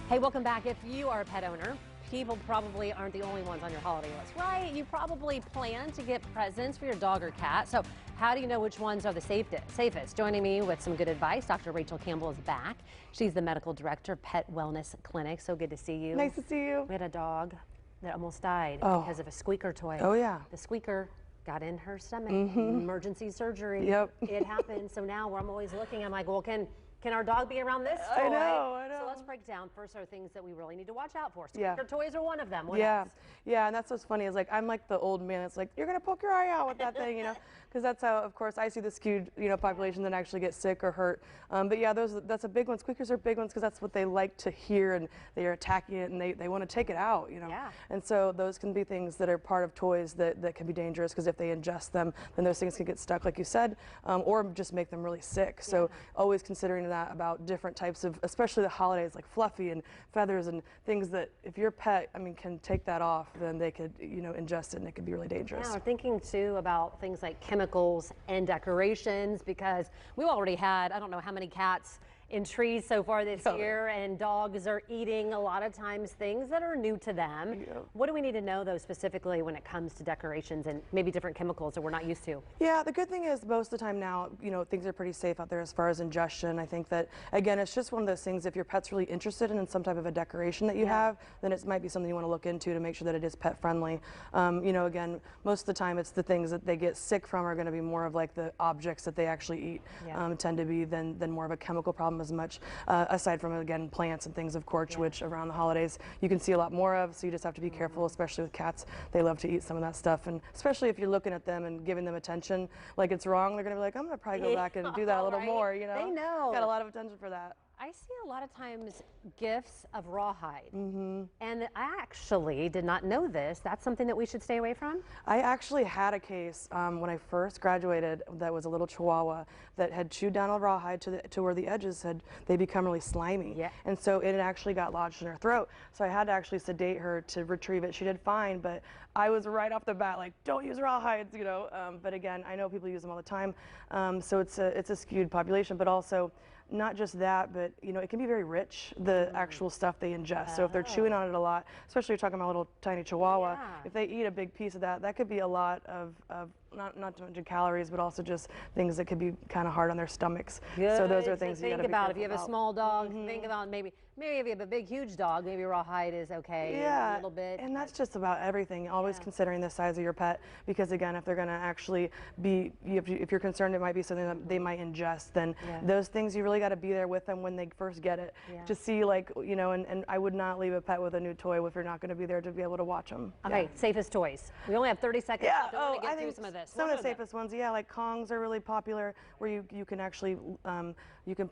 Hey, welcome back. If you are a pet owner, people probably aren't the only ones on your holiday list, right? You probably plan to get presents for your dog or cat. So how do you know which ones are the safest? Joining me with some good advice, Dr. Rachael Campbell is back. She's the medical director of Pet Wellness Clinic. So good to see you. Nice to see you. We had a dog that almost died because of a squeaker toy. Oh, yeah. The squeaker got in her stomach. Emergency surgery. Yep. It happened. So now I'm always looking. I'm like, well, can our dog be around this toy? I know. So let's break down. First are things that we really need to watch out for. Yeah. Squeaker toys are one of them. What Yeah. else? Yeah, and that's what's funny is like I'm like the old man that's like, you're gonna poke your eye out with that thing, you know, because that's how, of course, I see the skewed, population that actually gets sick or hurt. But yeah, that's a big one. Squeakers are big ones because that's what they like to hear, and they are attacking it, and they want to take it out, Yeah. And so those can be things that are part of toys that can be dangerous because if they ingest them, then those things can get stuck, like you said, or just make them really sick. So always considering that about different types of, especially the holidays, like fluffy and feathers and things that if your pet, can take that off, then they could, ingest it, and it could be really dangerous. Yeah, we're thinking too about things like chemicals and decorations, because we've already had, I don't know how many cats in trees so far this year, and dogs are eating a lot of times things that are new to them. What do we need to know though specifically when it comes to decorations and maybe different chemicals that we're not used to? Yeah, the good thing is most of the time now, things are pretty safe out there as far as ingestion. I think that, again, it's just one of those things, if your pet's really interested in some type of a decoration that you have, then it might be something you want to look into to make sure that it is pet friendly. Again, most of the time it's the things that they get sick from are going to be more of like the objects that they actually eat tend to be than more of a chemical problem as much, aside from, again, plants and things, of course, which around the holidays you can see a lot more of, so you just have to be careful, especially with cats. They love to eat some of that stuff, and especially if you're looking at them and giving them attention like it's wrong, they're going to be like, I'm going to probably go back and do that a little more, They know. Got a lot of attention for that. I see a lot of times gifts of rawhide, and I actually did not know this. That's something that we should stay away from? I actually had a case when I first graduated that was a little Chihuahua that had chewed down a rawhide to where the edges they become really slimy, and so it actually got lodged in her throat. So I had to actually sedate her to retrieve it. She did fine, but I was right off the bat like, don't use rawhides, But again, I know people use them all the time, so it's a skewed population, but also. Not just that, but it can be very rich, the actual stuff they ingest. So if they're chewing on it a lot, especially you're talking about a little tiny Chihuahua, if they eat a big piece of that, that could be a lot of not to mention calories, but also just things that could be kind of hard on their stomachs. So those are things you got to be careful about. If you have a small dog, think about maybe if you have a big, huge dog, maybe rawhide is okay. Yeah, a little bit. And that's just about everything. Always considering the size of your pet, because again, if they're going to actually be, if you're concerned it might be something that they might ingest, then those things you really got to be there with them when they first get it, to see and I would not leave a pet with a new toy if you're not going to be there to be able to watch them. Okay, safest toys. We only have 30 seconds left. I want to get through some of this. Some of the safest ones, like Kongs are really popular, where you can actually you can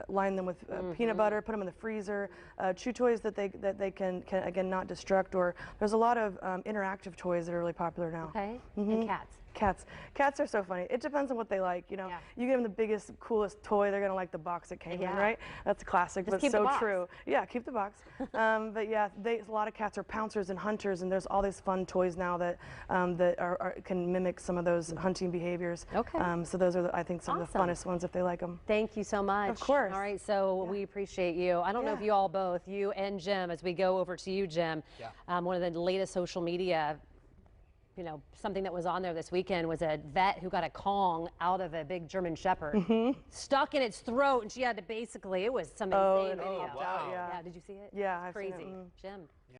line them with peanut butter, put them in the freezer. Chew toys that they can again not destruct, or there's a lot of interactive toys that are really popular now. Okay. And cats. Cats are so funny. It depends on what they like. You give them the biggest, coolest toy, they're gonna like the box it came in, right? That's a classic, but so true. Yeah, keep the box. But yeah, a lot of cats are pouncers and hunters, and there's all these fun toys now that can mimic some of those hunting behaviors. Okay. So those are, I think, some of the funnest ones if they like them. Thank you so much. Of course. All right, so we appreciate you. I don't know if you all both, you and Jim, as we go over to you, Jim, one of the latest social media, something that was on there this weekend was a vet who got a Kong out of a big German Shepherd, stuck in its throat, and she had to basically, it was some insane video. Wow. Yeah, did you see it? Yeah, I've crazy. seen it. Jim.